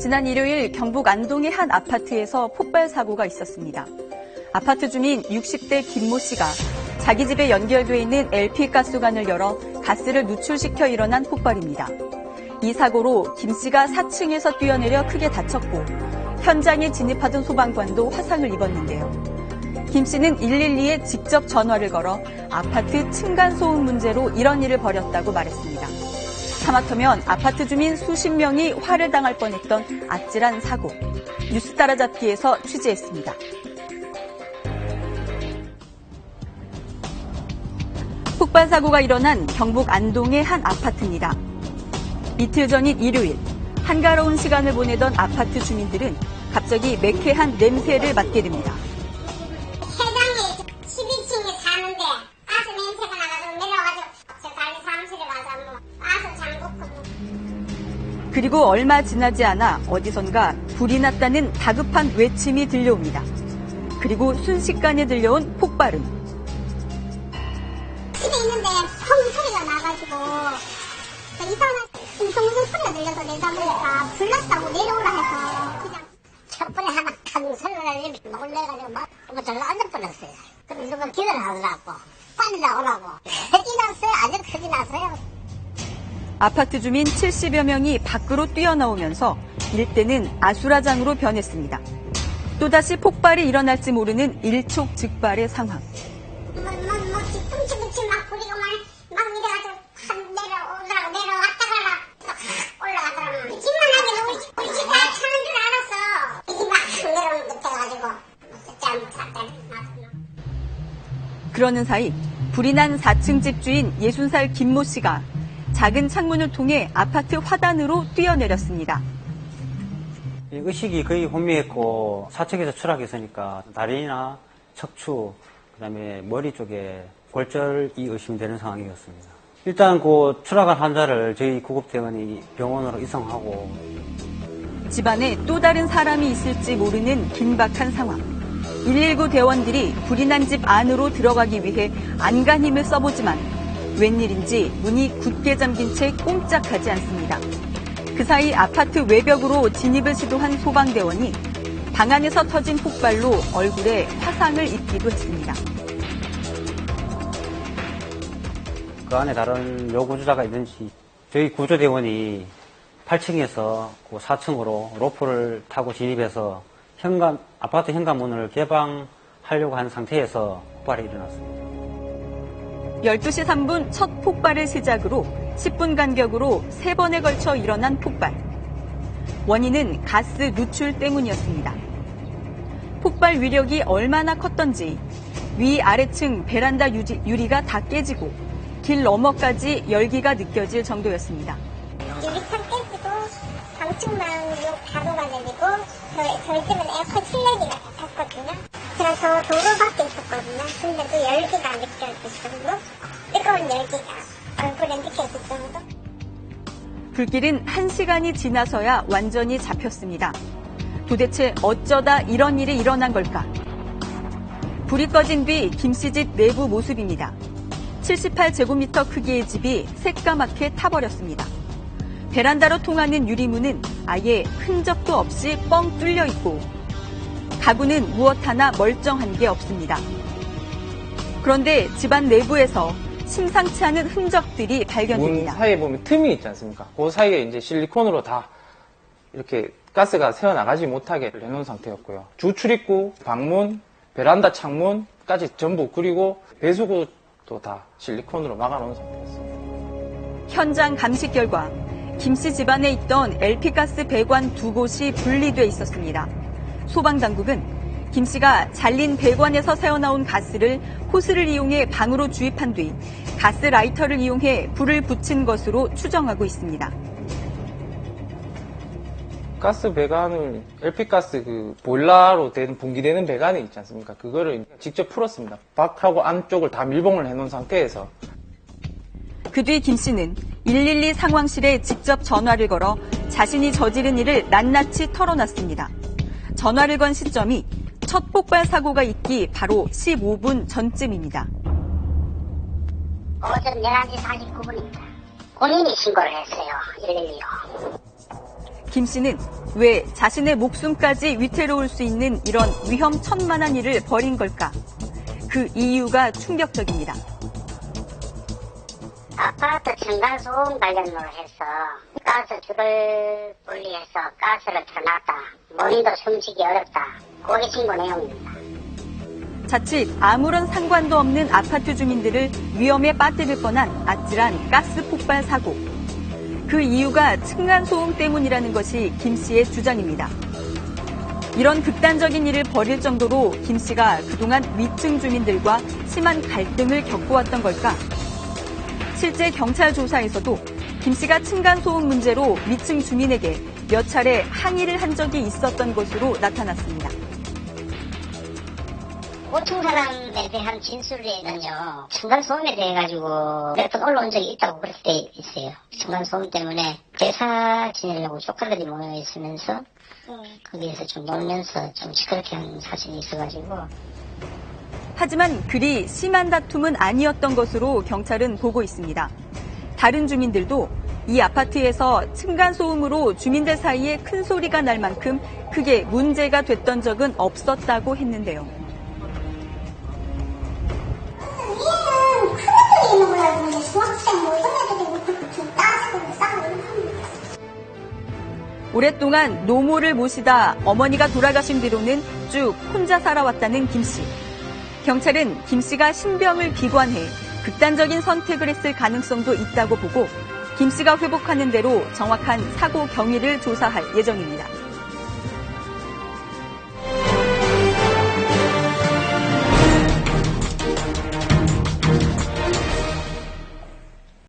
지난 일요일 경북 안동의 한 아파트에서 폭발 사고가 있었습니다. 아파트 주민 60대 김모 씨가 자기 집에 연결돼 있는 LP 가스관을 열어 가스를 누출시켜 일어난 폭발입니다. 이 사고로 김 씨가 4층에서 뛰어내려 크게 다쳤고 현장에 진입하던 소방관도 화상을 입었는데요. 김 씨는 112에 직접 전화를 걸어 아파트 층간소음 문제로 이런 일을 벌였다고 말했습니다. 하마터면 아파트 주민 수십 명이 화를 당할 뻔했던 아찔한 사고. 뉴스 따라잡기에서 취재했습니다. 폭발 사고가 일어난 경북 안동의 한 아파트입니다. 이틀 전인 일요일, 한가로운 시간을 보내던 아파트 주민들은 갑자기 매캐한 냄새를 맡게 됩니다. 회장이 12층에 사는데 가스 냄새가 나가지고 내려가지고 저 관리 사무실에 가서 가스 잠그고. 그리고 얼마 지나지 않아 어디선가 불이 났다는 다급한 외침이 들려옵니다. 그리고 순식간에 들려온 폭발음. 집에 있는데 펑 소리가 나가지고 이상한 웅성웅성 소리가 들려서 내다보니까 불났다고 내려오라 해서 그냥 첫 번에 하나 큰 소리가 나는데 놀래가지고 막 절로 앉을 뻔했어요. 그럼 누가 기도를 하더라고. 빨리 나오라고. 크기 났어요. 아주 크게 났어요. 아파트 주민 70여 명이 밖으로 뛰어나오면서 일대는 아수라장으로 변했습니다. 또다시 폭발이 일어날지 모르는 일촉즉발의 상황. 뒤뚱치듯이 막 부리고 막 이래가지고 내려오더라고. 내려왔다가 올라가더라고. 집만 하게 우리 집 다 차는 줄 알았어. 이 집 막 내려오는 듯 해가지고 짠. 그러는 사이 불이 난 4층 집주인 60살 김모 씨가 작은 창문을 통해 아파트 화단으로 뛰어내렸습니다. 의식이 거의 혼미했고 4층에서 추락했으니까 다리나 척추, 그다음에 머리 쪽에 골절이 의심되는 상황이었습니다. 일단 그 추락한 환자를 저희 구급대원이 병원으로 이송하고 집안에 또 다른 사람이 있을지 모르는 긴박한 상황. 119 대원들이 불이 난 집 안으로 들어가기 위해 안간 힘을 써보지만 웬일인지 문이 굳게 잠긴 채 꼼짝하지 않습니다. 그 사이 아파트 외벽으로 진입을 시도한 소방대원이 방 안에서 터진 폭발로 얼굴에 화상을 입기도 했습니다. 그 안에 다른 요구주자가 있는지 저희 구조대원이 8층에서 4층으로 로프를 타고 진입해서 아파트 현관문을 개방하려고 하는 상태에서 폭발이 일어났습니다. 12시 3분 첫 폭발을 시작으로 10분 간격으로 3번에 걸쳐 일어난 폭발. 원인은 가스 누출 때문이었습니다. 폭발 위력이 얼마나 컸던지 위아래층 베란다 유리가 다 깨지고 길 너머까지 열기가 느껴질 정도였습니다. 유리창 깨지고 방충망 가루가 내리고 저희 집은 에어컨 실내기가 탔거든요. 그래서 도로 밖에 있었거든요. 근데도 열기가 느껴질 정도? 뜨거운 열기가 얼굴에 느껴질 정도? 불길은 1시간이 지나서야 완전히 잡혔습니다. 도대체 어쩌다 이런 일이 일어난 걸까? 불이 꺼진 뒤 김 씨 집 내부 모습입니다. 78제곱미터 크기의 집이 새까맣게 타버렸습니다. 베란다로 통하는 유리문은 아예 흔적도 없이 뻥 뚫려 있고 가구는 무엇 하나 멀쩡한 게 없습니다. 그런데 집안 내부에서 심상치 않은 흔적들이 발견됩니다. 문 사이에 보면 틈이 있지 않습니까? 그 사이에 이제 실리콘으로 다 이렇게 가스가 새어나가지 못하게 해놓은 상태였고요. 주 출입구, 방문, 베란다 창문까지 전부 그리고 배수구도 다 실리콘으로 막아놓은 상태였습니다. 현장 감식 결과 김 씨 집안에 있던 LP가스 배관 2곳이 분리돼 있었습니다. 소방당국은 김 씨가 잘린 배관에서 새어나온 가스를 호스를 이용해 방으로 주입한 뒤 가스 라이터를 이용해 불을 붙인 것으로 추정하고 있습니다. 가스 배관을 LP가스 그 보일러로 된 분기되는 배관이 있지 않습니까? 그거를 직접 풀었습니다. 밖하고 안쪽을 다 밀봉을 해놓은 상태에서. 그 뒤 김 씨는 112 상황실에 직접 전화를 걸어 자신이 저지른 일을 낱낱이 털어놨습니다. 전화를 건 시점이 첫 폭발 사고가 있기 바로 15분 전쯤입니다. 오전 11시 49분입니다. 본인이 신고를 했어요. 112로. 김 씨는 왜 자신의 목숨까지 위태로울 수 있는 이런 위험천만한 일을 벌인 걸까? 그 이유가 충격적입니다. 아파트 층간소음 관련으로 해서 가스줄을 분리해서 가스를 켜놨다. 본인도 숨쉬기 어렵다. 그게 신고 내용입니다. 자칫 아무런 상관도 없는 아파트 주민들을 위험에 빠뜨릴 뻔한 아찔한 가스 폭발 사고. 그 이유가 층간소음 때문이라는 것이 김 씨의 주장입니다. 이런 극단적인 일을 벌일 정도로 김 씨가 그동안 위층 주민들과 심한 갈등을 겪어왔던 걸까? 실제 경찰 조사에서도 김 씨가 층간소음 문제로 위층 주민에게 몇 차례 항의를 한 적이 있었던 것으로 나타났습니다. 보통 사람에 대한 진술에는요, 층간소음에 대해 가지고 몇 번 올라온 적이 있다고 그럴 때 있어요. 층간소음 때문에 대사 지내려고 조카들이 모여 있으면서 거기에서 좀 놀면서 좀 시끄럽게 한 사진이 있어가지고. 하지만 그리 심한 다툼은 아니었던 것으로 경찰은 보고 있습니다. 다른 주민들도 이 아파트에서 층간소음으로 주민들 사이에 큰 소리가 날 만큼 크게 문제가 됐던 적은 없었다고 했는데요. 얘는 큰 애들이 있는 걸 알고 있는데 중학생 뭐 이런 애들이 좀 따지고 싸우고 이런 합니다. 오랫동안 노모를 모시다 어머니가 돌아가신 뒤로는 쭉 혼자 살아왔다는 김 씨. 경찰은 김 씨가 신병을 비관해 극단적인 선택을 했을 가능성도 있다고 보고 김 씨가 회복하는 대로 정확한 사고 경위를 조사할 예정입니다.